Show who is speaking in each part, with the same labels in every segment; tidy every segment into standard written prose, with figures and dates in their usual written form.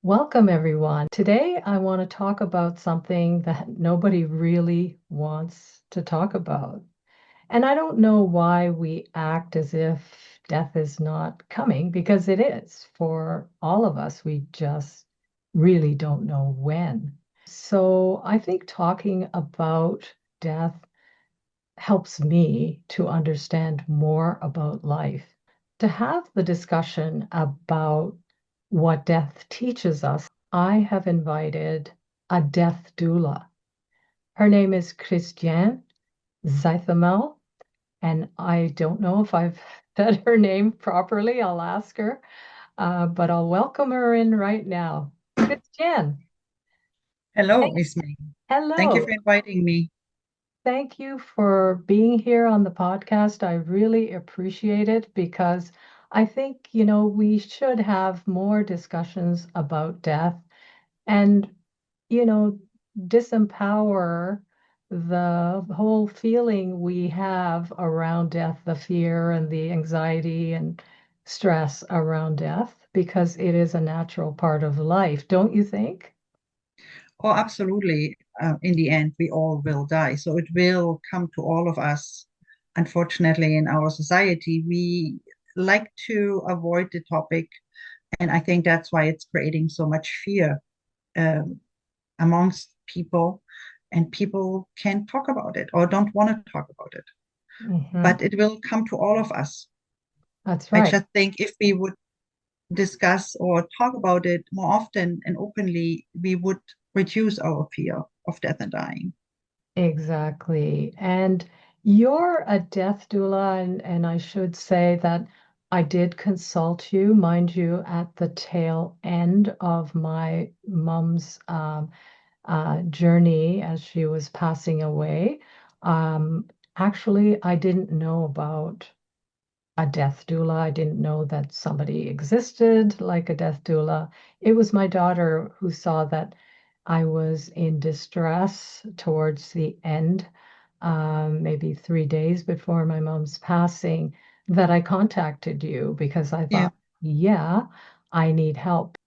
Speaker 1: Welcome, everyone. Today, I want to talk about something that nobody really wants to talk about. And I don't know why we act as if death is not coming, because it is for all of us. We just really don't know when. So I think talking about death helps me to understand more about life. To have the discussion about what death teaches us, I have invited a death doula. Her name is Christiane Zeithammel, and I don't know if I've said her name properly. I'll ask her, but I'll welcome her in right now. Christiane,
Speaker 2: Hello, Isme. Thank you
Speaker 1: hello.
Speaker 2: for inviting me.
Speaker 1: Thank you for being here on the podcast. I really appreciate it because I think, we should have more discussions about death and, you know, disempower the whole feeling we have around death, the fear and the anxiety and stress around death, because it is a natural part of life, don't you think?
Speaker 2: Oh, absolutely. In the end, we all will die. So it will come to all of us. Unfortunately, in our society, we like to avoid the topic. And I think that's why it's creating so much fear um, amongst people. And people can't talk about it or don't want to talk about it.
Speaker 1: Hmm.
Speaker 2: But it will come to all of us.
Speaker 1: That's
Speaker 2: I
Speaker 1: right.
Speaker 2: just think if we would discuss or talk about it more often and openly, we would reduce our fear of death and dying.
Speaker 1: Exactly. And you're a death doula, and I should say that I did consult you, mind you, at the tail end of my mom's journey as she was passing away. Actually, I didn't know about a death doula. I didn't know that somebody existed like a death doula. It was my daughter who saw that I was in distress towards the end, maybe 3 days before my mom's passing, that I contacted you because I
Speaker 2: Yeah,
Speaker 1: thought, yeah, I need help.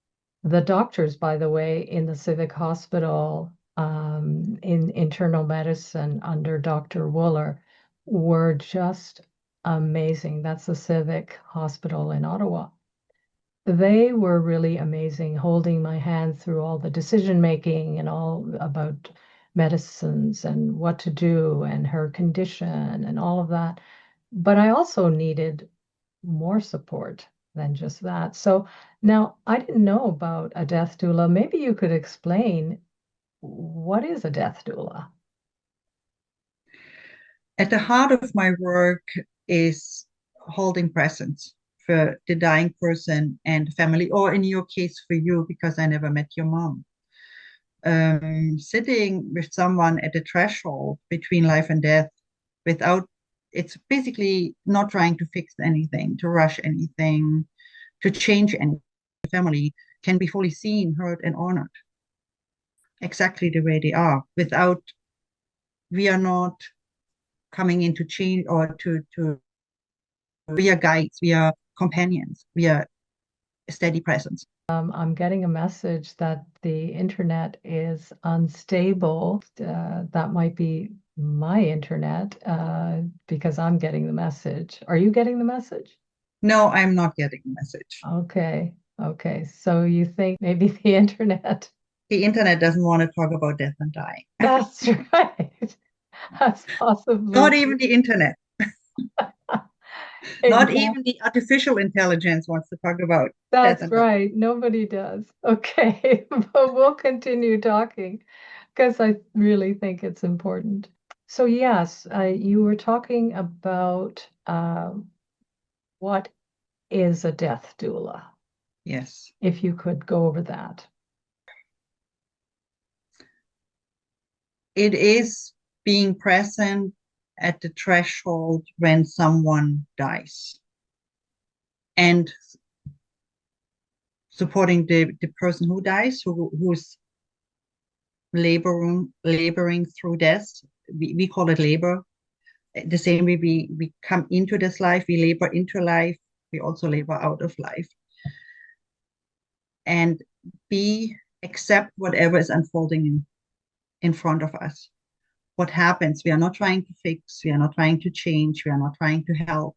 Speaker 1: The doctors, by the way, in the Civic Hospital, in internal medicine under Dr. Wooler, were just amazing. That's the Civic Hospital in Ottawa. They were really amazing, holding my hand through all the decision making and all about medicines and what to do and her condition and all of that. But I also needed more support than just that. So now I didn't know about a death doula. Maybe you could explain what is a death doula?
Speaker 2: at the heart of my work is holding presence for the dying person and family, or in your case, for you, because I never met your mom. Sitting with someone at the threshold between life and death without, it's basically not trying to fix anything, to rush anything, to change any family can be fully seen, heard, and honored exactly the way they are without, we are not coming into change or to, we are guides, we are companions, we are a steady presence.
Speaker 1: I'm getting a message that the internet is unstable. That might be my internet because I'm getting the message. Are you getting the message?
Speaker 2: No, I'm not getting the message.
Speaker 1: Okay. Okay. So you think maybe the internet?
Speaker 2: The internet doesn't want to talk about death and dying.
Speaker 1: That's right. That's
Speaker 2: Not
Speaker 1: possibly
Speaker 2: even the internet, not
Speaker 1: exactly.
Speaker 2: even the artificial intelligence wants to talk about death
Speaker 1: That's
Speaker 2: and dying.
Speaker 1: right. Nobody does. Okay. But we'll continue talking because I really think it's important. So, yes, you were talking about what is a death doula,
Speaker 2: Yes.
Speaker 1: if you could go over that.
Speaker 2: It is being present at the threshold when someone dies and supporting the person who dies, who's laboring through death. We call it labor. The same way we come into this life, we labor into life, we also labor out of life. And be accept whatever is unfolding in front of us. What happens? We are not trying to fix, we are not trying to change, we are not trying to help.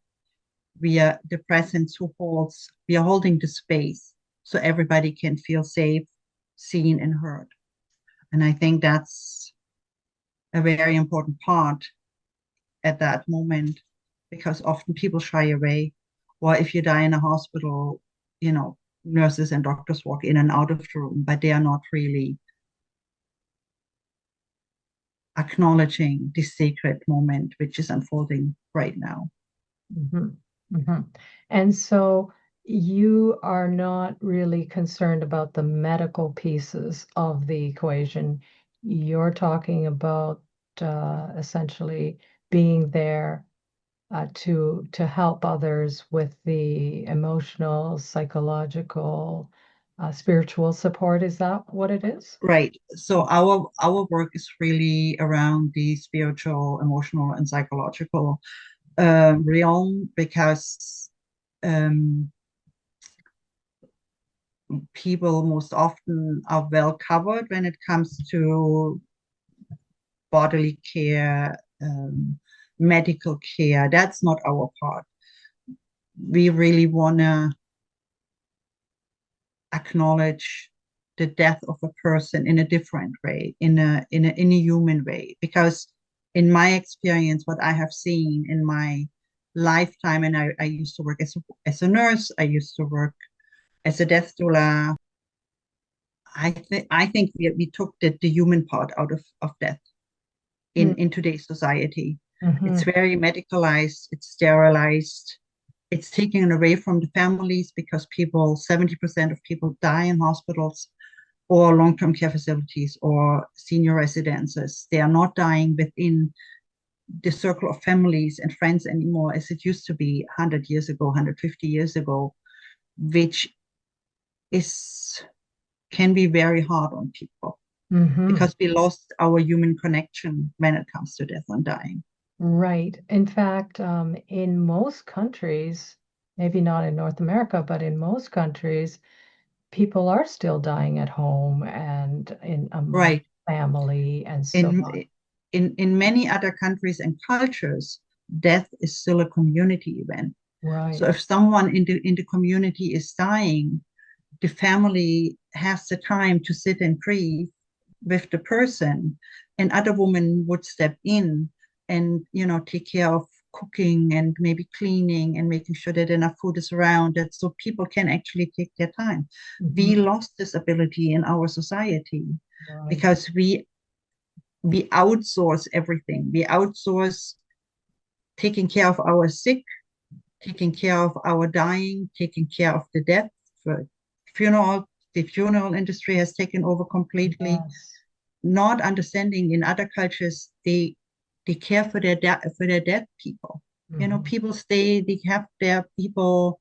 Speaker 2: We are the presence who holds, we are holding the space so everybody can feel safe, seen, and heard. And I think that's a very important part at that moment because often people shy away. Or if you die in a hospital, you know, nurses and doctors walk in and out of the room, but they are not really acknowledging this sacred moment which is unfolding right now.
Speaker 1: Mhm, mhm. And so you are not really concerned about the medical pieces of the equation. You're talking about essentially being there to help others with the emotional, psychological, spiritual support. Is that what it is?
Speaker 2: Right. So our work is really around the spiritual, emotional, and psychological realm because um, people most often are well covered when it comes to bodily care, medical care. That's not our part. We really want to acknowledge the death of a person in a different way, in a human way. Because in my experience, what I have seen in my lifetime, and I used to work as a nurse, I used to work as a death doula. I think we took the human part out of death in today's society. It's
Speaker 1: Mm-hmm.
Speaker 2: very medicalized, it's sterilized, it's taken away from the families because 70% of people die in hospitals or long-term care facilities or senior residences. They are not dying within the circle of families and friends anymore as it used to be 100 years ago, 150 years ago, which is can be very hard on people
Speaker 1: Mm-hmm.
Speaker 2: because we lost our human connection when it comes to death and dying.
Speaker 1: Right. In fact, in most countries, maybe not in North America, but in most countries, people are still dying at home and in among
Speaker 2: Right.
Speaker 1: family and so
Speaker 2: In
Speaker 1: on.
Speaker 2: in many other countries and cultures, death is still a community event. So
Speaker 1: Right.
Speaker 2: if someone in the community is dying, the family has the time to sit and grieve with the person, and other women would step in and take care of cooking and maybe cleaning and making sure that enough food is around that so people can actually take their time. We
Speaker 1: Hmm.
Speaker 2: lost this ability in our society
Speaker 1: Right.
Speaker 2: because we outsource everything. We outsource taking care of our sick, taking care of our dying, taking care of the death. For funeral, the funeral industry has taken over completely.
Speaker 1: Yes.
Speaker 2: Not understanding in other cultures, they care for their dead people.
Speaker 1: Hmm.
Speaker 2: People stay, they have their people,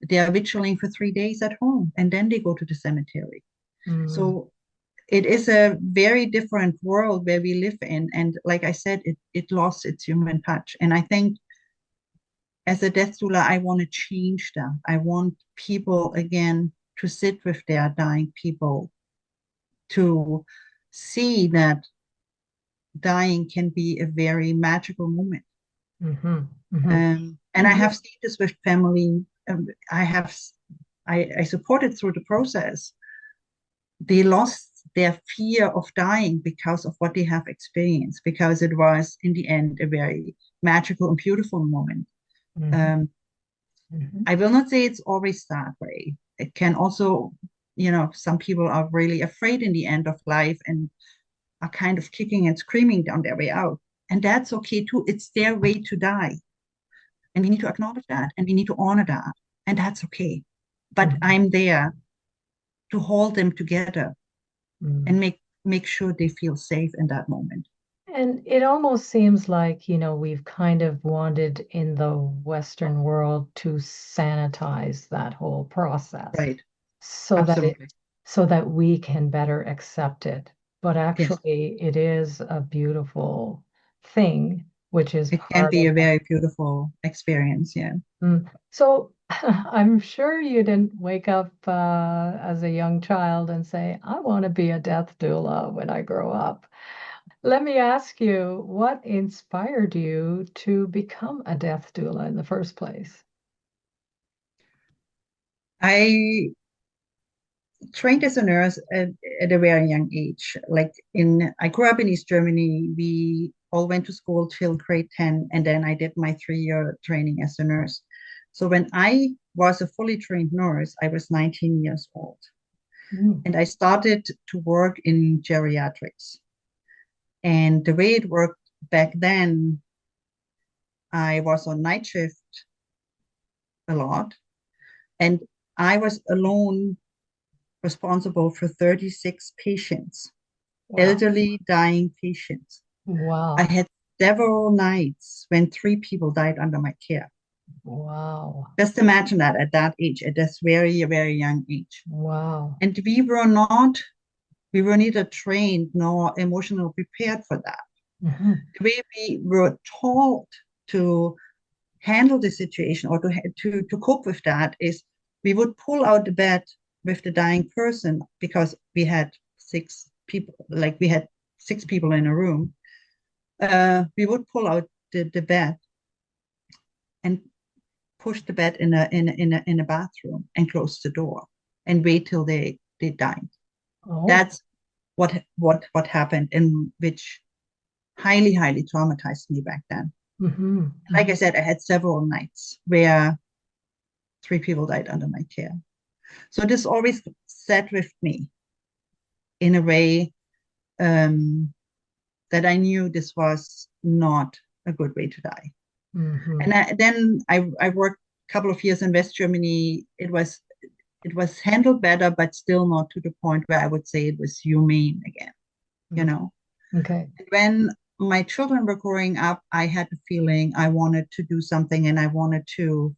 Speaker 2: they are vigiling for 3 days at home, and then they go to the cemetery.
Speaker 1: Mm.
Speaker 2: So it is a very different world where we live in. And like I said, it lost its human touch. And I think as a death doula, I want to change that. I want people again to sit with their dying people, to see that dying can be a very magical moment.
Speaker 1: Hmm. Hmm.
Speaker 2: And I have seen this with family. I supported through the process. They lost their fear of dying because of what they have experienced, because it was in the end a very magical and beautiful moment.
Speaker 1: Hmm.
Speaker 2: Um,
Speaker 1: Hmm.
Speaker 2: I will not say it's always that way. It can also, some people are really afraid in the end of life and are kind of kicking and screaming down their way out. And that's okay too. It's their way to die. And we need to acknowledge that and we need to honor that. And that's okay. But
Speaker 1: Hmm.
Speaker 2: I'm there to hold them together and
Speaker 1: Hmm.
Speaker 2: make sure they feel safe in that moment.
Speaker 1: And it almost seems like, we've kind of wanted in the Western world to sanitize that whole process
Speaker 2: Right.
Speaker 1: so that it
Speaker 2: Absolutely.
Speaker 1: so that we can better accept it. But
Speaker 2: Yes.
Speaker 1: actually it is a beautiful thing, which is
Speaker 2: It can
Speaker 1: part
Speaker 2: be
Speaker 1: of
Speaker 2: a very beautiful experience. Yeah.
Speaker 1: Mm. So I'm sure you didn't wake up as a young child and say, I want to be a death doula when I grow up. Let me ask you, what inspired you to become a death doula in the first place?
Speaker 2: I trained as a nurse at a very young age. I grew up in East Germany. We all went to school till grade 10, and then I did my 3 year training as a nurse. So when I was a fully trained nurse, I was 19 years old.
Speaker 1: Mm.
Speaker 2: And I started to work in geriatrics. And the way it worked back then, I was on night shift a lot, and I was alone responsible for 36 patients,
Speaker 1: Wow.
Speaker 2: elderly dying patients. I
Speaker 1: Wow.
Speaker 2: had several nights when 3 people died under my care.
Speaker 1: Wow.
Speaker 2: Just imagine that at that age, at this very, very young age.
Speaker 1: Wow.
Speaker 2: And we were neither trained nor emotionally prepared for that.
Speaker 1: Mhm.
Speaker 2: The way we were taught to handle the situation or to cope with that is we would pull out the bed with the dying person because we had 6 people in a room. We would pull out the bed and push the bed in a bathroom and close the door and wait till they died.
Speaker 1: Oh.
Speaker 2: That's what happened, and which highly traumatized me back then.
Speaker 1: Hmm.
Speaker 2: Like I said, I had several nights where 3 people died under my care. So this always sat with me in a way um, that I knew this was not a good way to die.
Speaker 1: Hmm.
Speaker 2: And then I worked a couple of years in West Germany. It was handled better, but still not to the point where I would say it was humane again. You
Speaker 1: Hmm.
Speaker 2: know,
Speaker 1: Okay.
Speaker 2: and when my children were growing up, I had the feeling I wanted to do something and I wanted to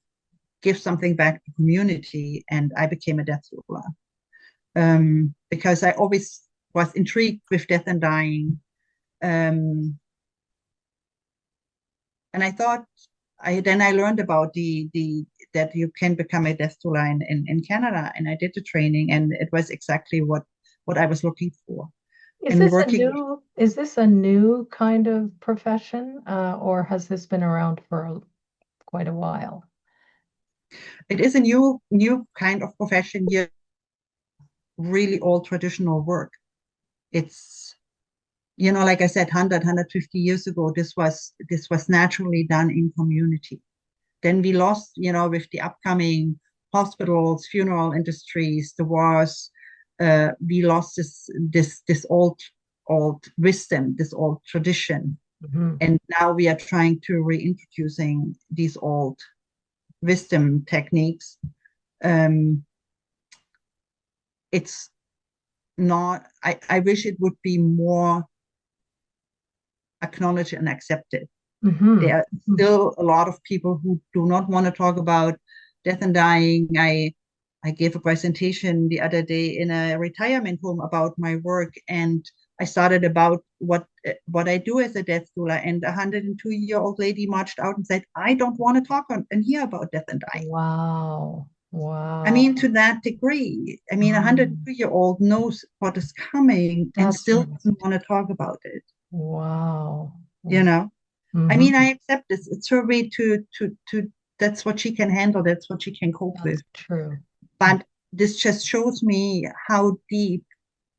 Speaker 2: give something back to the community, and I became a death doula because I always was intrigued with death and dying. Um, and I thought I learned about the that you can become a death doula in Canada, and I did the training, and it was exactly what I was looking for. And working with
Speaker 1: Is this a new kind of profession, or has this been around for quite a while?
Speaker 2: it is a new kind of profession here, really old traditional work. It's like I said, 150 years ago, this was naturally done in community. Then we lost, with the upcoming hospitals, funeral industries, the wars, we lost this old wisdom, this old tradition.
Speaker 1: Hmm.
Speaker 2: And now we are trying to reintroducing these old wisdom techniques. Um, it's not, I wish it would be more acknowledged and accepted.
Speaker 1: Hmm.
Speaker 2: There are still a lot of people who do not want to talk about death and dying. I gave a presentation the other day in a retirement home about my work, and I started about what I do as a death doula, and a 102-year-old lady marched out and said, "I don't want to talk and hear about death and dying."
Speaker 1: Wow.
Speaker 2: I mean,
Speaker 1: Wow.
Speaker 2: to that degree, I mean, a
Speaker 1: Mm.
Speaker 2: 102-year-old knows what is coming and
Speaker 1: That's
Speaker 2: still
Speaker 1: right.
Speaker 2: doesn't want to talk about it.
Speaker 1: Wow.
Speaker 2: You know, I
Speaker 1: Hmm.
Speaker 2: mean, I accept this. It's her way to. That's what she can handle. That's what she can cope
Speaker 1: That's
Speaker 2: with.
Speaker 1: true.
Speaker 2: But this just shows me how deep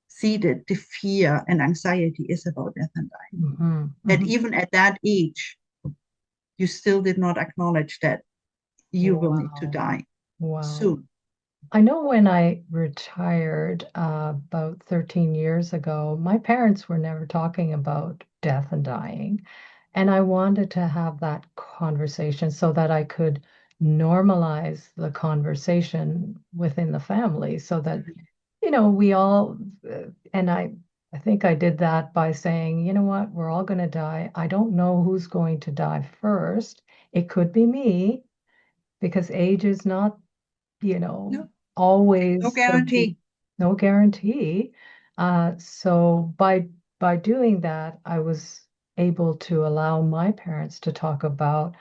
Speaker 2: seated the fear and anxiety is about death and dying.
Speaker 1: Hmm.
Speaker 2: That
Speaker 1: Hmm.
Speaker 2: even at that age, you still did not acknowledge that you will need to
Speaker 1: Wow.
Speaker 2: die
Speaker 1: Wow.
Speaker 2: soon.
Speaker 1: I know when I retired about 13 years ago, my parents were never talking about death and dying. And I wanted to have that conversation so that I could normalize the conversation within the family so that, we all, and I think I did that by saying, you know what, we're all going to die. I don't know who's going to die first. It could be me because age is not, you know,
Speaker 2: No, no
Speaker 1: always
Speaker 2: guarantee.
Speaker 1: no guarantee. So by doing that, I was able to allow my parents to talk about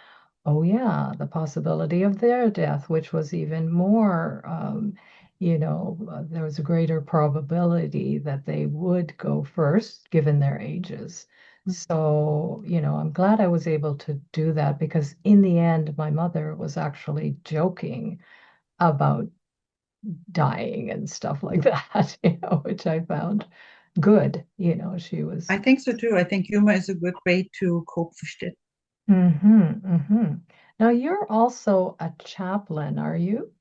Speaker 1: oh yeah, the possibility of their death, which was even more, there was a greater probability that they would go first, given their ages. So, I'm glad I was able to do that because in the end, my mother was actually joking about dying and stuff like that, which I found good. She was.
Speaker 2: I think so too. I think humor is a good way to cope with it.
Speaker 1: Now, you're also a chaplain, are you?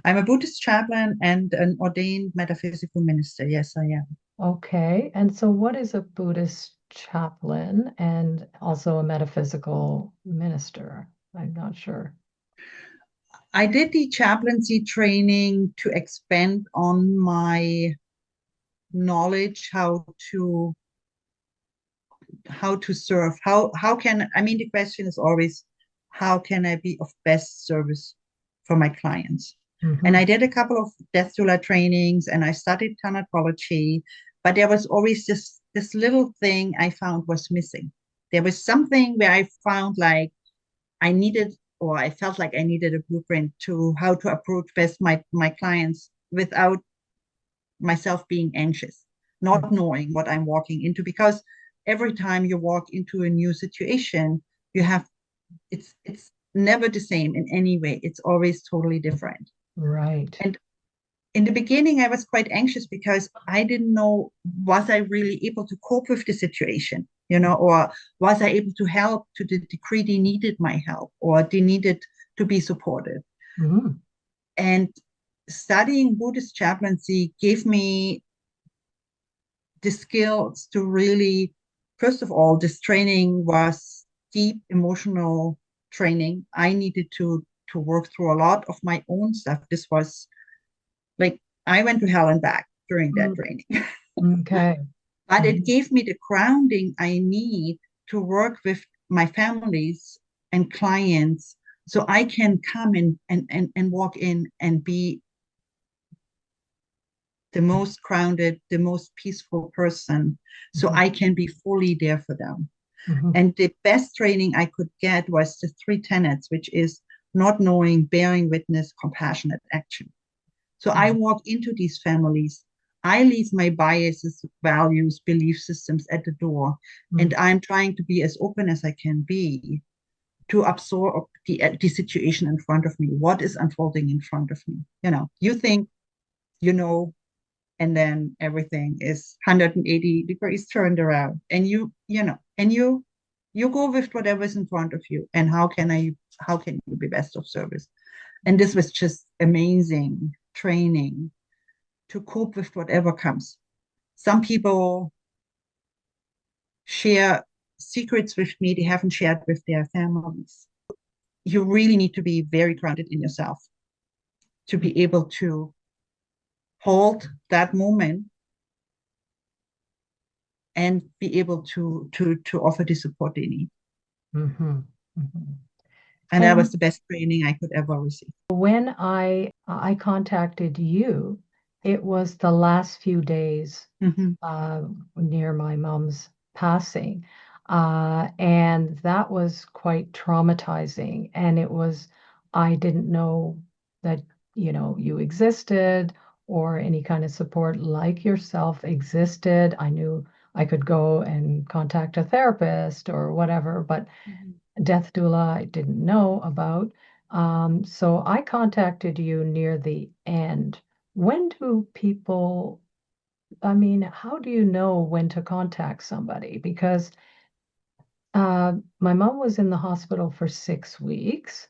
Speaker 2: I'm a Buddhist chaplain and an ordained metaphysical minister. Yes, I am.
Speaker 1: Okay. And so, what is a Buddhist chaplain and also a metaphysical minister? I'm not sure.
Speaker 2: I did the chaplaincy training to expand on my knowledge how to serve. How can I mean the question is always how can I be of best service for my clients? And
Speaker 1: Hmm.
Speaker 2: I did a couple of death doula trainings and I studied thanatology, but there was always this little thing I found was missing. There was something where I found like I needed or I felt like I needed a blueprint to how to approach best my clients without myself being anxious, not knowing what I'm walking into. Because every time you walk into a new situation, you have it's never the same in any way. It's always totally different.
Speaker 1: Right.
Speaker 2: And in the beginning, I was quite anxious because I didn't know was I really able to cope with the situation, or was I able to help to the degree they needed my help or they needed to be supported.
Speaker 1: Hmm.
Speaker 2: And studying Buddhist chaplaincy gave me the skills to really, first of all, this training was deep emotional training. I needed to work through a lot of my own stuff. This was like I went to hell and back during that training.
Speaker 1: Okay.
Speaker 2: But it
Speaker 1: Mhm.
Speaker 2: gave me the grounding I need to work with my families and clients so I can come in and walk in and be the most grounded, the most peaceful person so
Speaker 1: Mhm.
Speaker 2: I can be fully there for them.
Speaker 1: Mhm.
Speaker 2: And the best training I could get was the three tenets, which is not knowing, bearing witness, compassionate action. So I
Speaker 1: Mhm.
Speaker 2: walk into these families. I leave my biases, values, belief systems at the door, and
Speaker 1: Mhm.
Speaker 2: I'm trying to be as open as I can be to absorb the situation in front of me, what is unfolding in front of me. You think, you know, and then everything is 180 degrees turned around and you go with whatever's in front of you and how can you be best of service. And this was just amazing training to cope with whatever comes. Some people share secrets with me they haven't shared with their families. You really need to be very grounded in yourself to be able to hold that moment and be able to offer the support they need.
Speaker 1: Mhm. Mhm.
Speaker 2: And that was
Speaker 1: And
Speaker 2: the best training I could ever receive.
Speaker 1: when I contacted you, it was the last few days
Speaker 2: Mm-hmm.
Speaker 1: uh, near my mom's passing. And that was quite traumatizing. And I didn't know that, you existed or any kind of support like yourself existed. I knew I could go and contact a therapist or whatever, but
Speaker 2: Mm-hmm.
Speaker 1: death doula I didn't know about. So I contacted you near the end. When do people I mean, how do you know when to contact somebody? Because my mom was in the hospital for 6 weeks.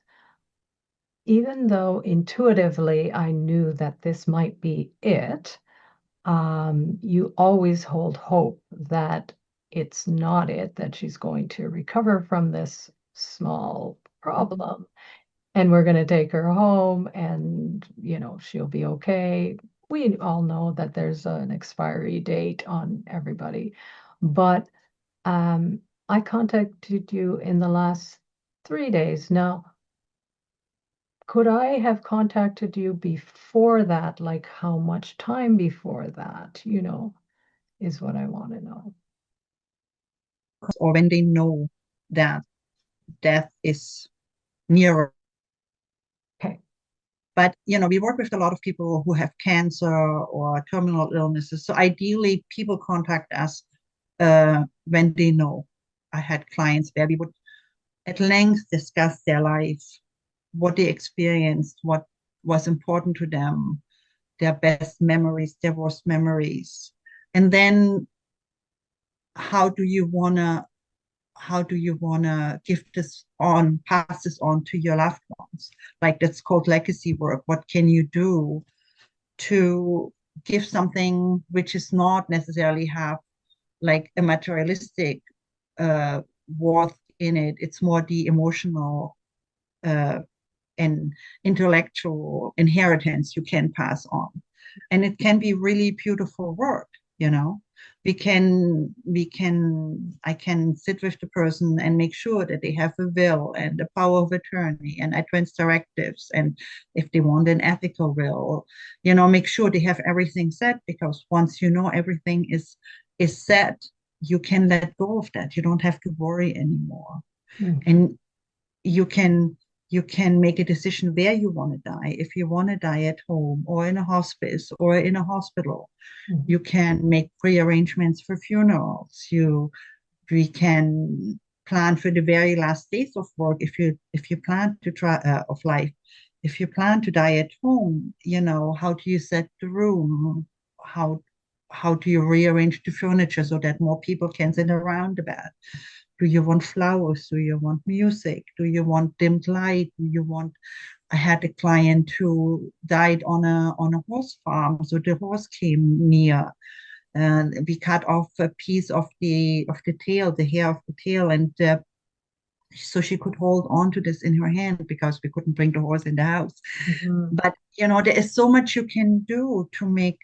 Speaker 1: Even though intuitively I knew that this might be it, you always hold hope that it's not it, that she's going to recover from this small problem and we're going to take her home and, she'll be okay. We all know that there's an expiry date on everybody, but um, I contacted you in the last 3 days. Now, could I have contacted you before that? Like how much time before that, is what I want to know.
Speaker 2: Or when they know that death is. nearer.
Speaker 1: Okay.
Speaker 2: But we work with a lot of people who have cancer or terminal illnesses. So ideally, people contact us when they know. I had clients where we would at length discuss their life, what they experienced, what was important to them, their best memories, their worst memories. And then how do you wanna how do you wanna give this on, pass this on to your loved ones? Like that's called legacy work. What can you do to give something which is not necessarily have like a materialistic uh, worth in it? It's more the emotional uh, and intellectual inheritance you can pass on. And it can be really beautiful work, you know. I can sit with the person and make sure that they have a will and the power of attorney and advance directives. And if they want an ethical will, make sure they have everything set, because once everything is set, you can let go of that. You don't have to worry anymore.
Speaker 1: Mhm.
Speaker 2: And you can you can make a decision where you want to die. If you want to die at home or in a hospice or in a hospital,
Speaker 1: Mhm.
Speaker 2: you can make pre-arrangements for funerals. We can plan for the very last days of work. If you plan to try of life, if you plan to die at home, how do you set the room? How do you rearrange the furniture so that more people can sit around the bed? Do you want flowers? Do you want music? Do you want dimmed light? Do you want I had a client who died on a horse farm, so the horse came near, and we cut off a piece of the tail, the hair of the tail, and so she could hold on to this in her hand because we couldn't bring the horse in the house.
Speaker 1: Mhm.
Speaker 2: But there is so much you can do to make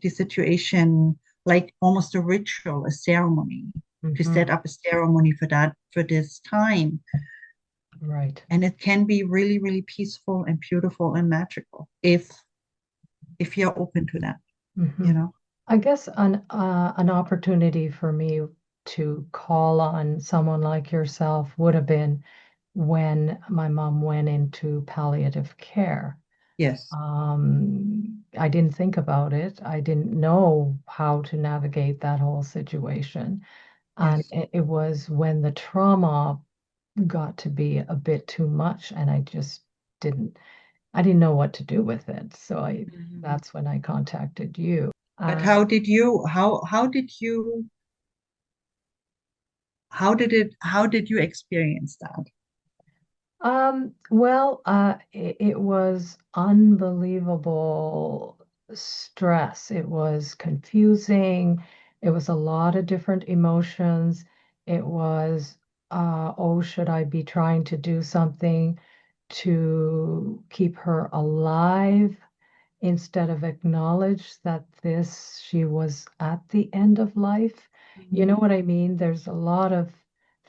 Speaker 2: the situation like almost a ritual, a ceremony, to
Speaker 1: Mhm.
Speaker 2: set up a ceremony for this time.
Speaker 1: Right.
Speaker 2: And it can be really, really peaceful and beautiful and magical if you're open to that, you
Speaker 1: Mhm.
Speaker 2: know?
Speaker 1: I guess an opportunity for me to call on someone like yourself would have been when my mom went into palliative care.
Speaker 2: Yes,
Speaker 1: I didn't think about it. I didn't know how to navigate that whole situation. And
Speaker 2: yes.
Speaker 1: it was when the trauma got to be a bit too much, and didn't, I didn't know what to do with it.
Speaker 2: Mhm.
Speaker 1: That's when I contacted you.
Speaker 2: But
Speaker 1: Uh,
Speaker 2: how did you experience that?
Speaker 1: it was unbelievable stress. It was confusing. It was a lot of different emotions. It was, oh, should I be trying to do something to keep her alive instead of acknowledge that she was at the end of life? You know
Speaker 2: Mhm.
Speaker 1: what I mean? There's a lot of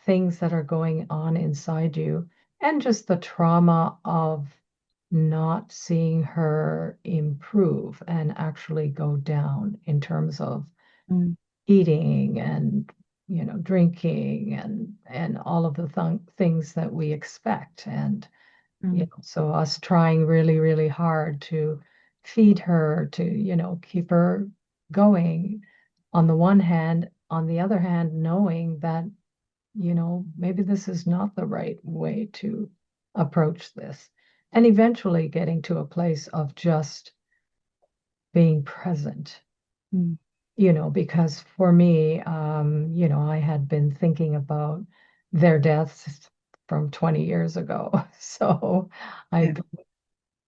Speaker 1: things that are going on inside you, and just the trauma of not seeing her improve and actually go down in terms of
Speaker 2: Mm,
Speaker 1: eating and drinking and all of the things that we expect. And
Speaker 2: mm,
Speaker 1: so us trying really, really hard to feed her, to keep her going on the one hand, on the other hand knowing that maybe this is not the right way to approach this. And eventually getting to a place of just being present,
Speaker 2: mm.
Speaker 1: because for me, I had been thinking about their deaths from 20 years ago. So
Speaker 2: Yeah.
Speaker 1: I'd been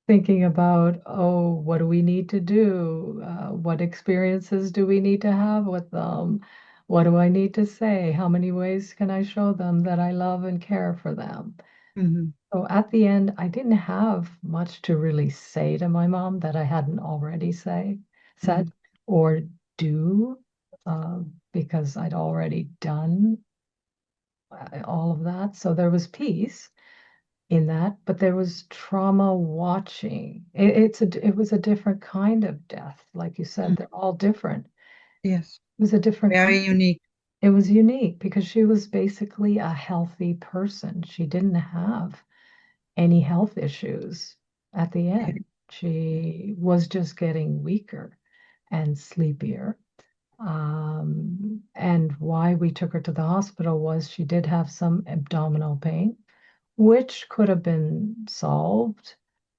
Speaker 1: thinking about, oh, what do we need to do? What experiences do we need to have with them? What do I need to say? How many ways can I show them that I love and care for them?
Speaker 2: Mhm,
Speaker 1: So at the end, I didn't have much to really say to my mom that I hadn't already said
Speaker 2: mhm,
Speaker 1: or do, because I'd already done all of that. So there was peace in that, but there was trauma watching. It was a different kind of death. Like you said,
Speaker 2: mm.
Speaker 1: they're all different.
Speaker 2: Yes.
Speaker 1: It was a different
Speaker 2: Very
Speaker 1: kind.
Speaker 2: unique.
Speaker 1: It was unique because she was basically a healthy person. She didn't have any health issues at the end. She was just getting weaker and sleepier. And why we took her to the hospital was she did have some abdominal pain, which could have been solved,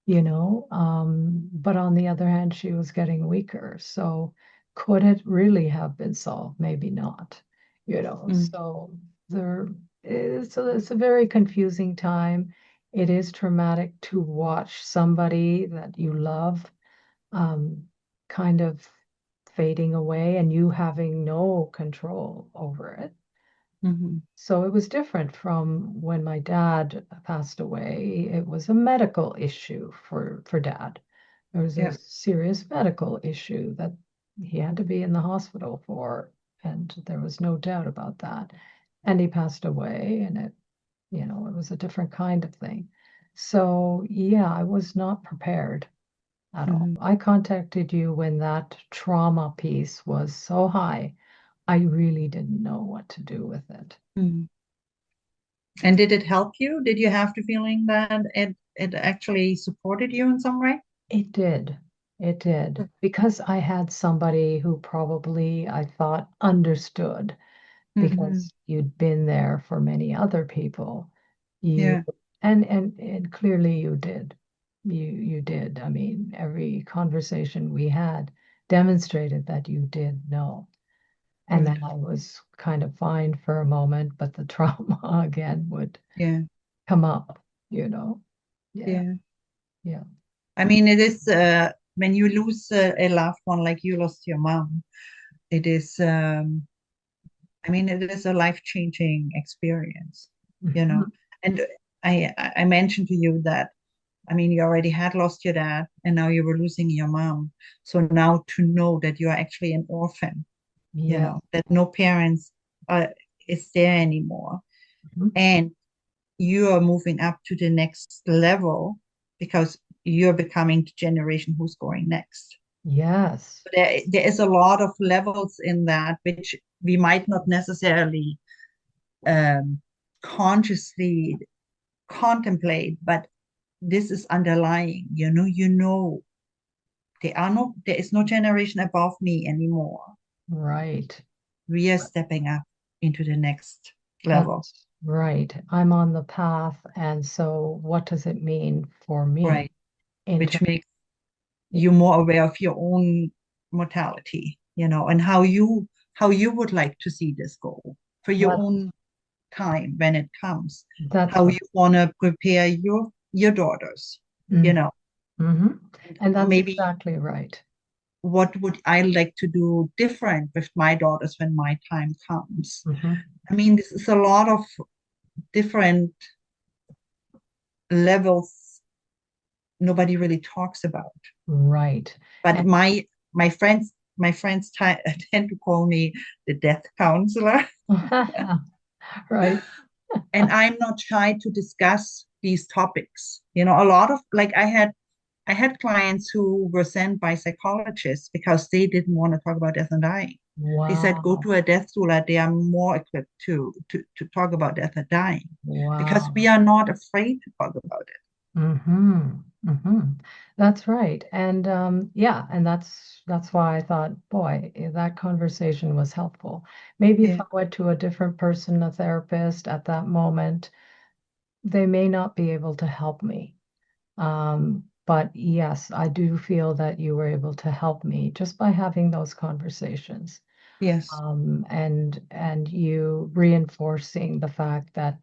Speaker 1: but on the other hand, she was getting weaker. So could it really have been solved? Maybe not,
Speaker 2: Mm,
Speaker 1: So there it's a very confusing time. It is traumatic to watch somebody that you love um, kind of fading away and you having no control over it.
Speaker 2: mhm.
Speaker 1: So it was different from when my dad passed away. It was a medical issue for dad. There was a
Speaker 2: Yeah.
Speaker 1: serious medical issue that he had to be in the hospital for, and there was no doubt about that. And he passed away, and it was a different kind of thing. So yeah, I was not prepared at all.
Speaker 2: Mhm,
Speaker 1: I contacted you when that trauma piece was so high. I really didn't know what to do with it.
Speaker 2: mhm. And did it help you? Did you have the feeling that it actually supported you in some way?
Speaker 1: It did. It did. Because I had somebody who probably I thought understood
Speaker 2: Hmm.
Speaker 1: because you'd been there for many other people. You
Speaker 2: Yeah,
Speaker 1: and clearly you did. You did. I mean, every conversation we had demonstrated that you did know. And
Speaker 2: right.
Speaker 1: then I was kind of fine for a moment, but the trauma again would
Speaker 2: Yeah,
Speaker 1: come up, you know. Yeah,
Speaker 2: yeah.
Speaker 1: yeah.
Speaker 2: I mean, it is when you lose a loved one, like you lost your mom, it is, I mean, it is a life-changing experience, you know.
Speaker 1: Mhm.
Speaker 2: And I mentioned to you that, I mean, you already had lost your dad, and now you were losing your mom. So now to know that you are actually an orphan,
Speaker 1: Yeah.
Speaker 2: that no parents uh, is there anymore,
Speaker 1: Mhm.
Speaker 2: and you are moving up to the next level because you're becoming the generation who's going next.
Speaker 1: Yes.
Speaker 2: There is a lot of levels in that which we might not necessarily um, consciously contemplate, but this is underlying. There is no generation above me anymore.
Speaker 1: Right.
Speaker 2: We are stepping up into the next level,
Speaker 1: That's right. I'm on the path. And so what does it mean for me
Speaker 2: right?
Speaker 1: in
Speaker 2: Which
Speaker 1: terms
Speaker 2: makes you more aware of your own mortality, and how you would like to see this go for your
Speaker 1: that
Speaker 2: own time when it comes,
Speaker 1: that's
Speaker 2: how
Speaker 1: right.
Speaker 2: you want to prepare your daughters, you
Speaker 1: Mm-hmm.
Speaker 2: know,
Speaker 1: Mm-hmm.
Speaker 2: and
Speaker 1: And that's
Speaker 2: maybe
Speaker 1: exactly right.
Speaker 2: what would I like to do different with my daughters when my time comes.
Speaker 1: Mm-hmm.
Speaker 2: I mean, this is a lot of different levels nobody really talks about.
Speaker 1: Right.
Speaker 2: But
Speaker 1: And
Speaker 2: my friends tend to call me the death counselor.
Speaker 1: right.
Speaker 2: And I'm not shy to discuss these topics. A lot of, like, I had clients who were sent by psychologists because they didn't want to talk about death and dying. They said, go
Speaker 1: Wow.
Speaker 2: to a death doula. They are more equipped to talk about death and dying because we
Speaker 1: Wow.
Speaker 2: are not afraid to talk about it.
Speaker 1: Mm-hmm. Mm-hmm. That's right. And yeah, and that's why I thought, boy, that conversation was helpful. Maybe if
Speaker 2: Yeah.
Speaker 1: I went to a different person, a therapist at that moment, they may not be able to help me. But yes, I do feel that you were able to help me just by having those conversations.
Speaker 2: Yes.
Speaker 1: And you reinforcing the fact that,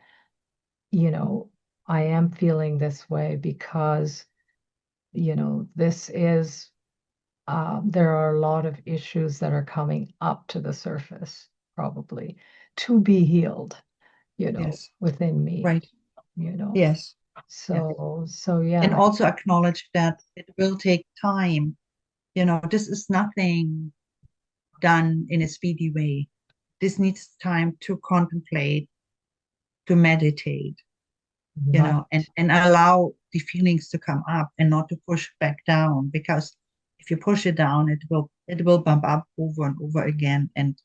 Speaker 1: you know, I am feeling this way because this is, there are a lot of issues that are coming up to the surface, probably to be healed,
Speaker 2: Yes.
Speaker 1: within me,
Speaker 2: Right.
Speaker 1: you know.
Speaker 2: Yes. Yes.
Speaker 1: So
Speaker 2: And
Speaker 1: yeah,
Speaker 2: also acknowledge that it will take time. This is nothing done in a speedy way. This needs time to contemplate, to meditate, and,
Speaker 1: right.
Speaker 2: and allow the feelings to come up and not to push back down. Because if you push it down, it will bump up over and over again, and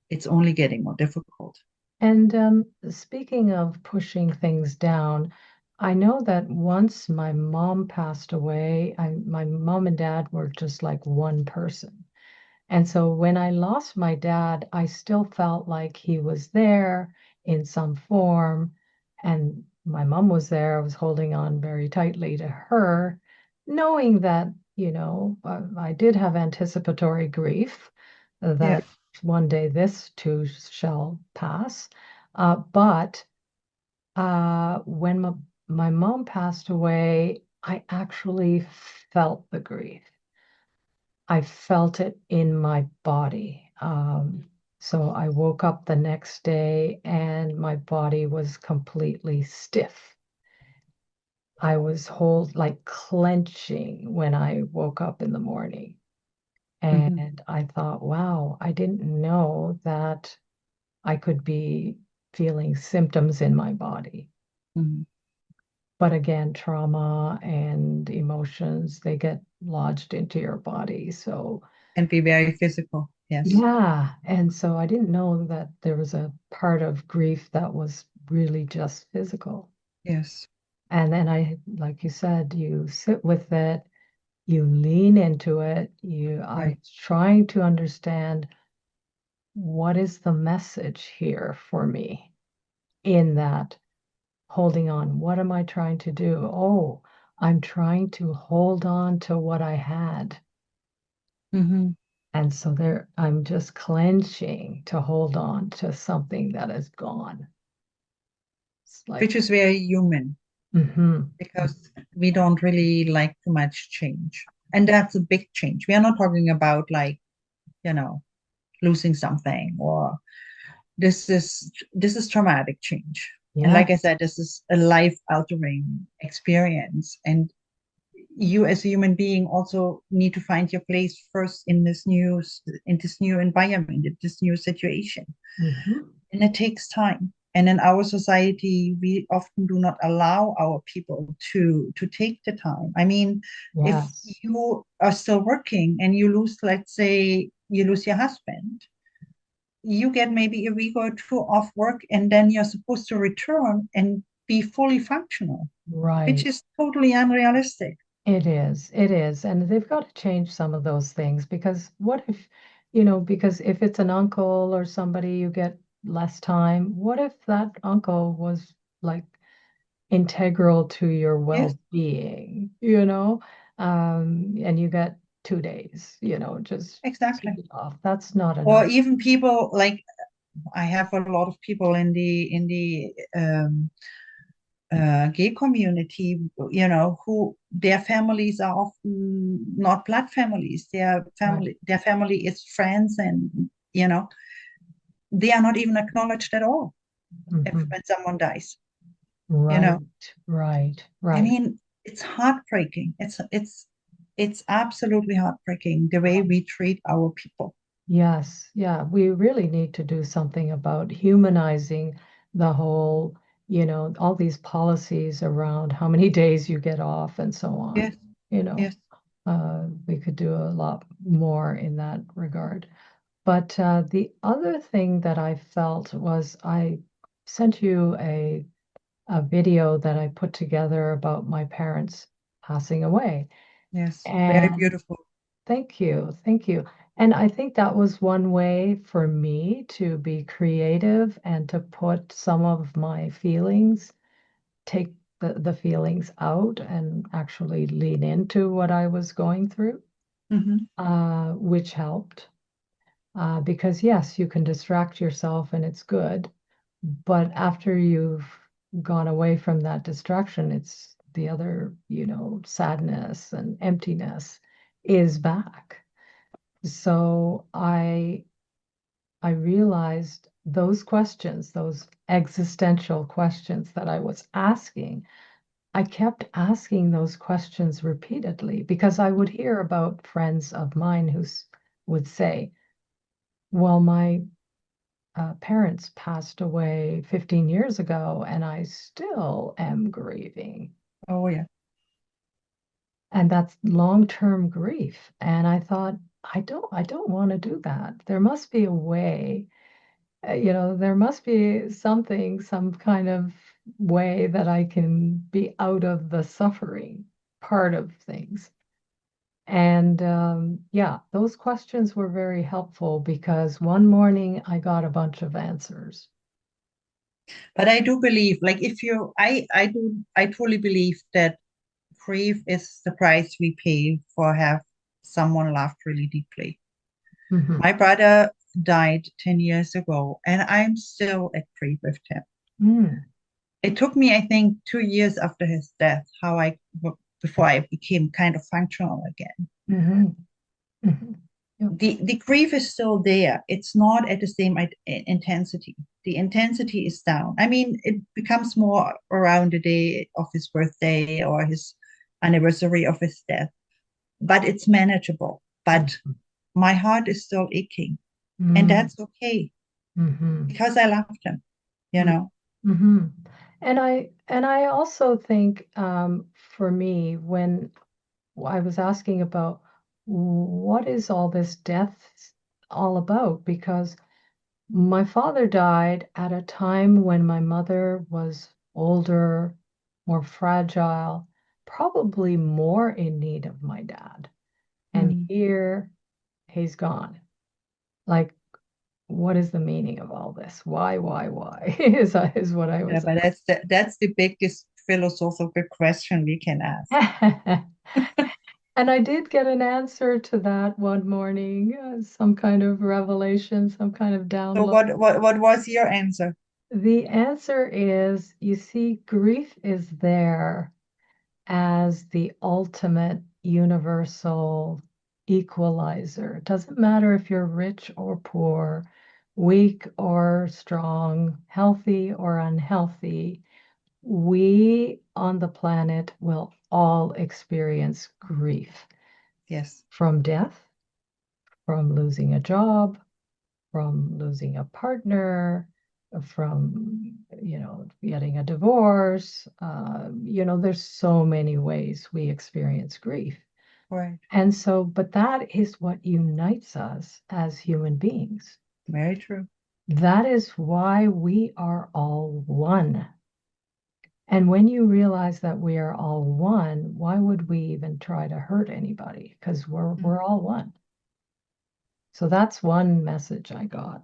Speaker 2: it's only getting more difficult.
Speaker 1: And speaking of pushing things down, I know that once my mom passed away, my mom and dad were just like one person. And so when I lost my dad, I still felt like he was there in some form. And my mom was there. I was holding on very tightly to her, knowing that, I did have anticipatory grief
Speaker 2: Yeah.
Speaker 1: that one day this too shall pass. But when my mom passed away, I actually felt the grief. I felt it in my body. So I woke up the next day and my body was completely stiff. I was like clenching when I woke up in the morning.
Speaker 2: Hmm.
Speaker 1: And I thought, wow, I didn't know that I could be feeling symptoms in my body.
Speaker 2: Hmm.
Speaker 1: But again, trauma and emotions, they get lodged into your body. So
Speaker 2: And be very physical. Yes.
Speaker 1: yeah, and so I didn't know that there was a part of grief that was really just physical.
Speaker 2: Yes.
Speaker 1: And then like you said, you sit with it, you lean into it, I
Speaker 2: Right.
Speaker 1: was trying to understand what is the message here for me in that holding on. What am I trying to do? Oh, I'm trying to hold on to what I had.
Speaker 2: Hmm.
Speaker 1: And so there, I'm just clenching to hold on to something that is gone. It's
Speaker 2: Which
Speaker 1: like,
Speaker 2: is very human
Speaker 1: mm-hmm,
Speaker 2: because we don't really like too much change. And that's a big change. We are not talking about like, you know, losing something or this is traumatic change. And
Speaker 1: yeah,
Speaker 2: like I said, this is a life altering experience. And you as a human being also need to find your place first in this new environment, in this new situation.
Speaker 1: mm-hmm,
Speaker 2: And it takes time. And in our society, we often do not allow our people to take the time. I mean, if
Speaker 1: yes,
Speaker 2: you are still working and you lose, let's say, you lose your husband, you get maybe a week or two off work, and then you're supposed to return and be fully functional, which
Speaker 1: right.
Speaker 2: is totally unrealistic.
Speaker 1: It is. And they've got to change some of those things because what if, because if it's an uncle or somebody you get less time, what if that uncle was like integral to your
Speaker 2: Yes,
Speaker 1: well-being, and you get 2 days, just
Speaker 2: exactly.
Speaker 1: take it off. That's not
Speaker 2: Or
Speaker 1: enough.
Speaker 2: even people like I have a lot of people in the gay community, who their families are often not blood families.
Speaker 1: Right.
Speaker 2: Their family is friends, and they are not even acknowledged at all if
Speaker 1: Hmm.
Speaker 2: when someone dies. You
Speaker 1: Right,
Speaker 2: know,
Speaker 1: right,
Speaker 2: I
Speaker 1: right.
Speaker 2: mean, it's heartbreaking. It's absolutely heartbreaking the way we treat our people.
Speaker 1: Yes, yeah, we really need to do something about humanizing the whole, all these policies around how many days you get off and so on.
Speaker 2: Yes,
Speaker 1: You know,
Speaker 2: yes,
Speaker 1: we could do a lot more in that regard. But the other thing that I felt was I sent you a video that I put together about my parents passing away.
Speaker 2: yes. Very
Speaker 1: And
Speaker 2: beautiful.
Speaker 1: thank you. Thank you. And I think that was one way for me to be creative and to put some of my feelings, take the feelings out and actually lean into what I was going through,
Speaker 2: Hmm.
Speaker 1: which helped. Because yes, you can distract yourself and it's good, but after you've gone away from that distraction, it's the other, sadness and emptiness is back. So I realized those questions, those existential questions that I was asking, I kept asking those questions repeatedly because I would hear about friends of mine who would say, well, my parents passed away 15 years ago and I still am grieving.
Speaker 2: Oh yeah.
Speaker 1: And that's long-term grief. And I thought, I don't want to do that. There must be a way, there must be something, some kind of way that I can be out of the suffering part of things. And yeah, those questions were very helpful because one morning I got a bunch of answers.
Speaker 2: But I do believe, like if you, I truly believe that grief is the price we pay for have someone loved really deeply.
Speaker 1: Hmm.
Speaker 2: My brother died 10 years ago, and I'm still at grief with him.
Speaker 1: Mm.
Speaker 2: It took me, I think, 2 years after his death, before I became kind of functional again.
Speaker 1: Hmm. Hmm. Yep.
Speaker 2: The grief is still there. It's not at the same intensity. The intensity is down. I mean, it becomes more around the day of his birthday or his anniversary of his death, but it's manageable. But my heart is still aching, and
Speaker 1: Mm.
Speaker 2: that's okay
Speaker 1: Hmm.
Speaker 2: because I loved him, you know?
Speaker 1: Hmm. And I also think for me, when I was asking about what is all this death all about, because my father died at a time when my mother was older, more fragile, probably more in need of my dad. And
Speaker 2: Mm.
Speaker 1: here he's gone. Like, what is the meaning of all this? Why is what I
Speaker 2: Yeah,
Speaker 1: was.
Speaker 2: but that's the biggest philosophical question we can ask.
Speaker 1: And I did get an answer to that one morning, some kind of revelation, some kind of
Speaker 2: So
Speaker 1: download.
Speaker 2: what was your answer?
Speaker 1: The answer is, you see, grief is there as the ultimate universal equalizer. It doesn't matter if you're rich or poor, weak or strong, healthy or unhealthy. We on the planet will all experience grief
Speaker 2: Yes,
Speaker 1: from death, from losing a job, from losing a partner, from, getting a divorce. There's so many ways we experience grief.
Speaker 2: right.
Speaker 1: And so, but that is what unites us as human beings.
Speaker 2: Very true.
Speaker 1: That is why we are all one. And when you realize that we are all one, why would we even try to hurt anybody? Because we're
Speaker 2: Mm.
Speaker 1: all one. So that's one message I got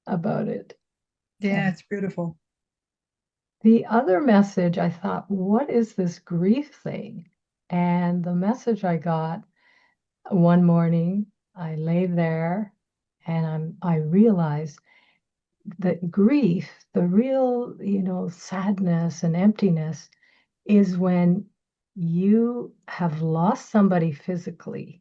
Speaker 1: about it.
Speaker 2: Yeah,
Speaker 1: And
Speaker 2: it's beautiful.
Speaker 1: the other message, I thought, what is this grief thing? And the message I got one morning, I lay there and I realized that grief, the real, sadness and emptiness is when you have lost somebody physically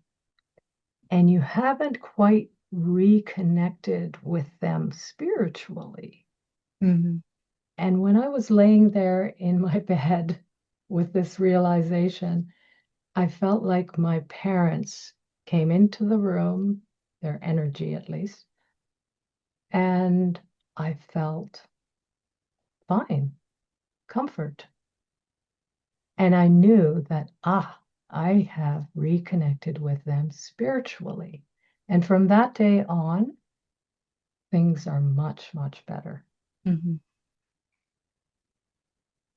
Speaker 1: and you haven't quite reconnected with them spiritually.
Speaker 2: Hmm.
Speaker 1: And when I was laying there in my bed with this realization, I felt like my parents came into the room, their energy at least, and I felt fine, comfort. And I knew that, I have reconnected with them spiritually. And from that day on, things are much, much better.
Speaker 2: Hmm.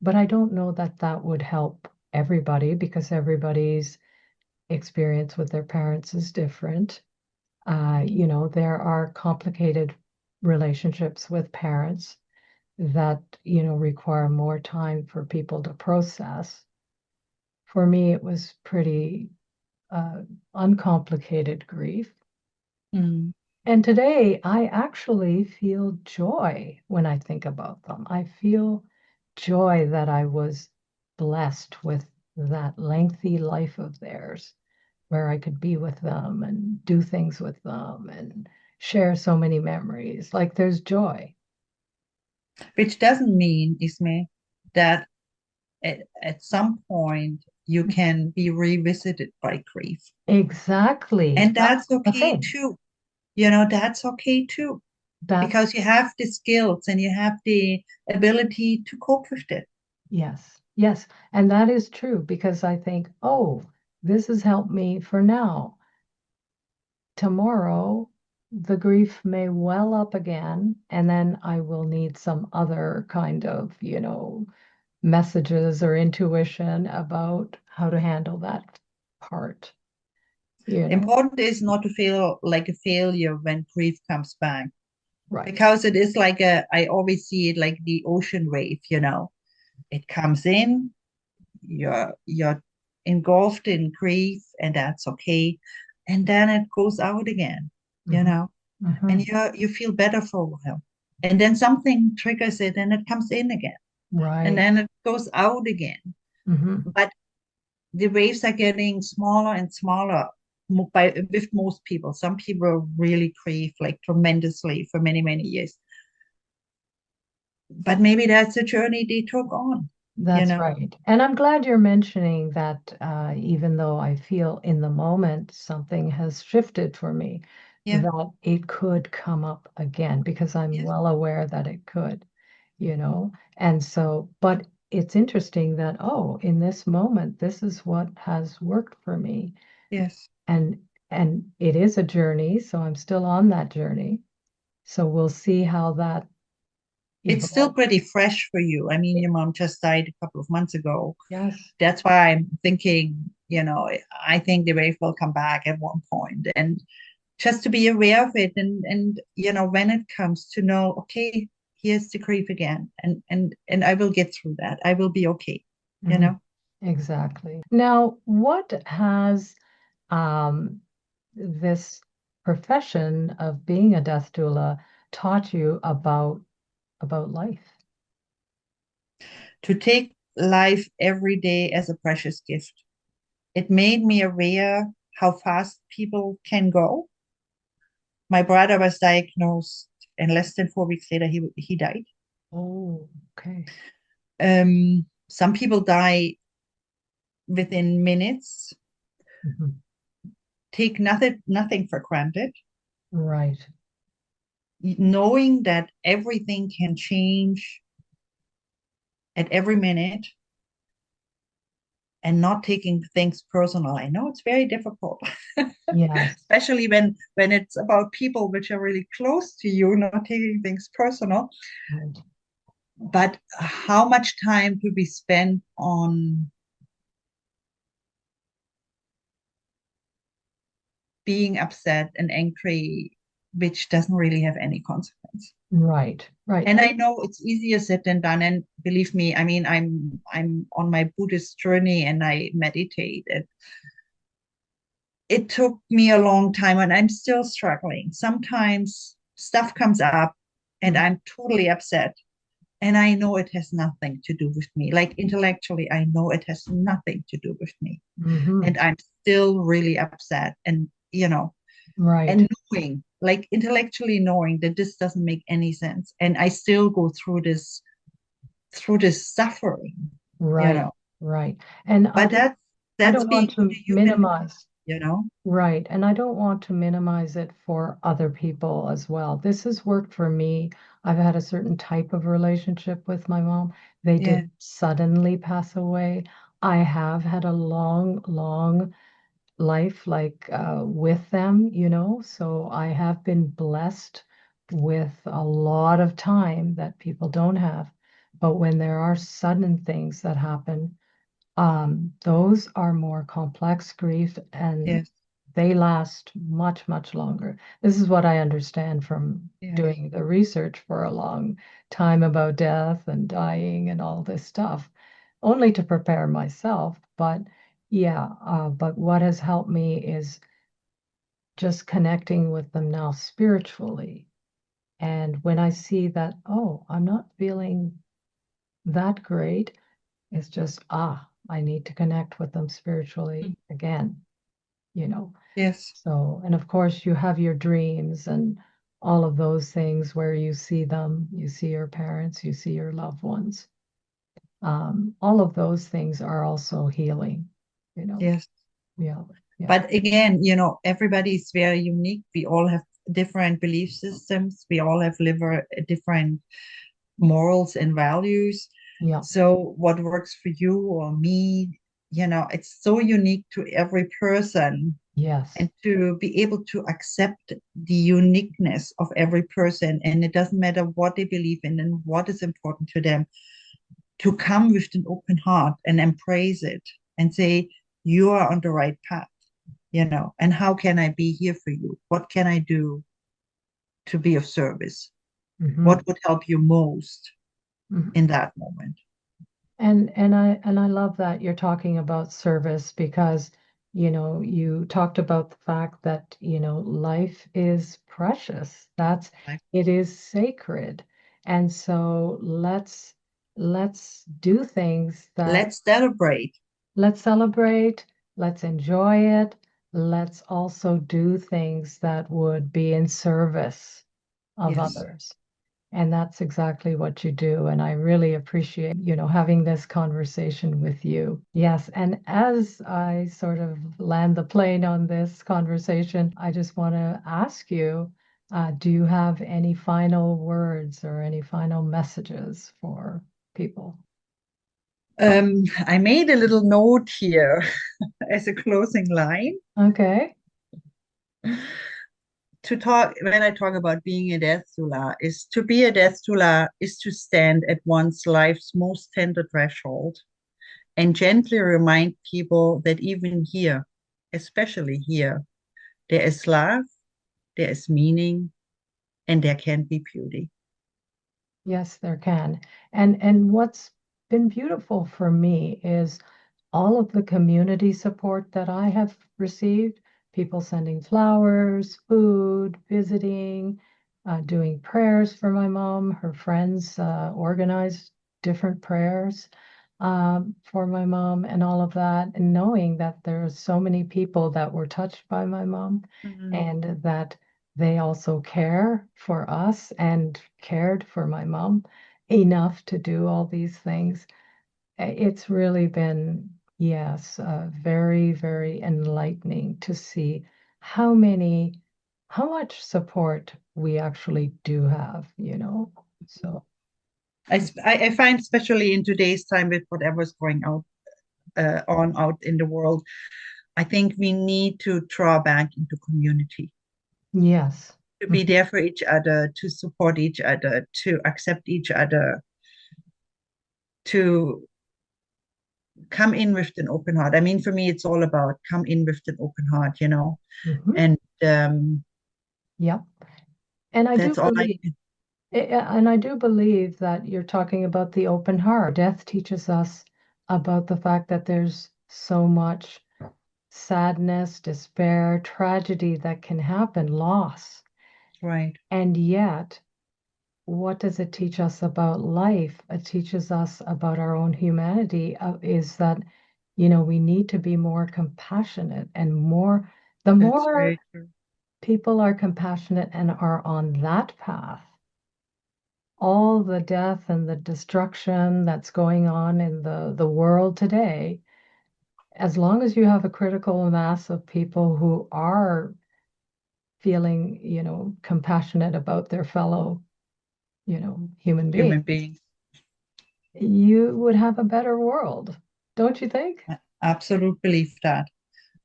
Speaker 1: But I don't know that that would help everybody because everybody's experience with their parents is different. There are complicated relationships with parents that, require more time for people to process. For me, it was pretty uh, uncomplicated grief.
Speaker 2: Mm.
Speaker 1: And today, I actually feel joy when I think about them. I feel joy that I was blessed with that lengthy life of theirs where I could be with them and do things with them and share so many memories. Like there's joy.
Speaker 2: Which doesn't mean, Isme, that at some point you can be revisited by grief.
Speaker 1: Exactly.
Speaker 2: And
Speaker 1: That's
Speaker 2: that's
Speaker 1: the
Speaker 2: okay
Speaker 1: thing.
Speaker 2: too. You know, that's okay too,
Speaker 1: That's,
Speaker 2: because you have the skills and you have the ability to cope with it.
Speaker 1: yes, yes. And that is true because I think, oh, this has helped me for now. Tomorrow, the grief may well up again, and then I will need some other kind of, messages or intuition about how to handle that part, you know.
Speaker 2: Important is not to feel like a failure when grief comes back,
Speaker 1: Right.
Speaker 2: because it is like I always see it like the ocean wave, It comes in, you're engulfed in grief, and that's okay. And then it goes out again, you
Speaker 1: Hmm.
Speaker 2: know, and
Speaker 1: Hmm.
Speaker 2: you feel better for a while. And then something triggers it and it comes in again. And
Speaker 1: Right.
Speaker 2: then it goes out again.
Speaker 1: Hmm.
Speaker 2: But the waves are getting smaller and smaller with most people. Some people really grieve like tremendously for many, many years. But maybe that's a journey they took on, you
Speaker 1: That's
Speaker 2: know?
Speaker 1: right. And I'm glad you're mentioning that even though I feel in the moment something has shifted for me,
Speaker 2: Yeah.
Speaker 1: that it could come up again because I'm
Speaker 2: Yes.
Speaker 1: well aware that it could, you know. And so, but it's interesting that, oh, in this moment, this is what has worked for me.
Speaker 2: Yes.
Speaker 1: And it is a journey, so I'm still on that journey. So we'll see how that
Speaker 2: It's still
Speaker 1: evolves.
Speaker 2: pretty fresh for you. I mean, your mom just died a couple of months ago.
Speaker 1: Yes.
Speaker 2: That's why I'm thinking, I think the wave will come back at one point. And just to be aware of it, and when it comes, to know, okay, here's the grief again. And I will get through that. I will be okay, you
Speaker 1: Mhm.
Speaker 2: know.
Speaker 1: Exactly. Now, what has um, this profession of being a death doula taught you about life?
Speaker 2: To take life every day as a precious gift. It made me aware how fast people can go. My brother was diagnosed, and less than 4 weeks later, he died.
Speaker 1: Oh, okay.
Speaker 2: Some people die within minutes.
Speaker 1: Mhm.
Speaker 2: Take nothing for granted,
Speaker 1: Right.
Speaker 2: knowing that everything can change at every minute, and not taking things personal. I know it's very difficult,
Speaker 1: Yes.
Speaker 2: especially when it's about people which are really close to you, not taking things personal.
Speaker 1: Right.
Speaker 2: But how much time to be spent on being upset and angry, which doesn't really have any consequence.
Speaker 1: Right. Right.
Speaker 2: And I know it's easier said than done. And believe me, I mean, I'm on my Buddhist journey and I meditate. And it took me a long time, and I'm still struggling. Sometimes stuff comes up and
Speaker 1: Mhm.
Speaker 2: I'm totally upset. And I know it has nothing to do with me. Like intellectually, I know it has nothing to do with me. And
Speaker 1: Mhm.
Speaker 2: I'm still really upset. And
Speaker 1: Right.
Speaker 2: like intellectually knowing that this doesn't make any sense. And I still go through this suffering, you
Speaker 1: Right.
Speaker 2: know.
Speaker 1: Right. And
Speaker 2: But
Speaker 1: I
Speaker 2: that's
Speaker 1: don't want
Speaker 2: being
Speaker 1: to
Speaker 2: a human
Speaker 1: minimize.
Speaker 2: being.
Speaker 1: Right. And I don't want to minimize it for other people as well. This has worked for me. I've had a certain type of relationship with my mom. They
Speaker 2: Yeah,
Speaker 1: did suddenly pass away. I have had a long, long life like with them, so I have been blessed with a lot of time that people don't have. But when there are sudden things that happen, those are more complex grief and
Speaker 2: yes,
Speaker 1: they last much, much longer. This is what I understand from
Speaker 2: yes,
Speaker 1: doing the research for a long time about death and dying and all this stuff, only to prepare myself. But yeah, but what has helped me is just connecting with them now spiritually. And when I see that, oh, I'm not feeling that great, it's just, I need to connect with them spiritually again, you know.
Speaker 2: yes,
Speaker 1: So, and of course, you have your dreams and all of those things where you see them, you see your parents, you see your loved ones. All of those things are also healing, you know.
Speaker 2: yes.
Speaker 1: Yeah, yeah,
Speaker 2: But again, everybody is very unique. We all have different belief systems. We all have different morals and values.
Speaker 1: yeah.
Speaker 2: So what works for you or me, it's so unique to every person.
Speaker 1: Yes.
Speaker 2: and to be able to accept the uniqueness of every person. And it doesn't matter what they believe in and what is important to them, to come with an open heart and embrace it and say, you are on the right path, and how can I be here for you? What can I do to be of service?
Speaker 1: Hmm.
Speaker 2: What would help you most
Speaker 1: Hmm.
Speaker 2: in that moment?
Speaker 1: And I love that you're talking about service because, you talked about the fact that, life is precious.
Speaker 2: Like,
Speaker 1: It is sacred. And so let's do things that
Speaker 2: let's celebrate.
Speaker 1: let's celebrate, let's enjoy it. Let's also do things that would be in service of
Speaker 2: Yes.
Speaker 1: others. And that's exactly what you do. And I really appreciate, having this conversation with you. Yes. And as I sort of land the plane on this conversation, I just want to ask you, do you have any final words or any final messages for people?
Speaker 2: I made a little note here as a closing line
Speaker 1: Okay.
Speaker 2: to talk when I talk about being a death doula is to be a death doula is to stand at one's life's most tender threshold and gently remind people that even here, especially here, there is love, there is meaning, and there can be beauty.
Speaker 1: Yes, there can. And what's been beautiful for me is all of the community support that I have received, people sending flowers, food, visiting, doing prayers for my mom. Her friends organized different prayers for my mom and all of that. And knowing that there are so many people that were touched by my mom
Speaker 2: Mhm.
Speaker 1: and that they also care for us and cared for my mom enough to do all these things. It's really been, yes, very, very enlightening to see how many, how much support we actually do have, So,
Speaker 2: I find, especially in today's time with whatever's going on out in the world, I think we need to draw back into community,
Speaker 1: yes.
Speaker 2: to be
Speaker 1: Mhm.
Speaker 2: there for each other, to support each other, to accept each other, to come in with an open heart. I mean, for me, it's all about come in with an open heart.
Speaker 1: Mhm.
Speaker 2: And
Speaker 1: Yep. And I do
Speaker 2: that's all I
Speaker 1: believe,
Speaker 2: can.
Speaker 1: and I do believe that you're talking about the open heart. Death teaches us about the fact that there's so much sadness, despair, tragedy that can happen, loss.
Speaker 2: Right.
Speaker 1: And yet, what does it teach us about life? It teaches us about our own humanity, is that, we need to be more compassionate and the
Speaker 2: That's
Speaker 1: more
Speaker 2: very true.
Speaker 1: people are compassionate and are on that path, all the death and the destruction that's going on in the world today, as long as you have a critical mass of people who are feeling, compassionate about their fellow, human beings,
Speaker 2: Human beings.
Speaker 1: you would have a better world, don't you think?
Speaker 2: I absolute believe that.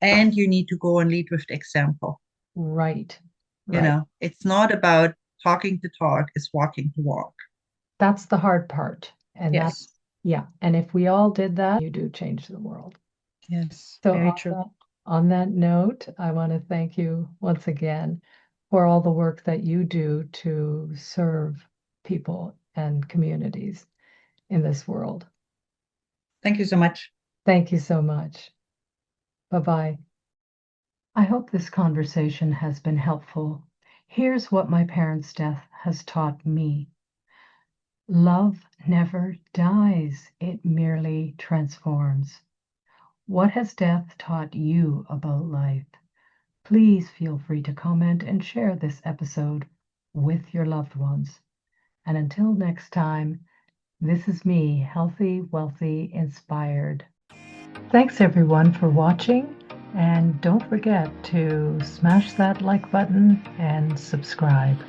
Speaker 2: And you need to go and lead with example.
Speaker 1: Right, right.
Speaker 2: It's not about talking the talk, it's walking the walk.
Speaker 1: That's the hard part. And
Speaker 2: Yes.
Speaker 1: yeah. And if we all did that, you do change the world.
Speaker 2: Yes.
Speaker 1: So
Speaker 2: Very true.
Speaker 1: on that note, I want to thank you once again for all the work that you do to serve people and communities in this world.
Speaker 2: Thank you so much.
Speaker 1: Thank you so much. Bye-bye. I hope this conversation has been helpful. Here's what my parents' death has taught me. Love never dies, it merely transforms. What has death taught you about life? Please feel free to comment and share this episode with your loved ones. And until next time, this is me, healthy, wealthy, inspired. Thanks everyone for watching. And don't forget to smash that like button and subscribe.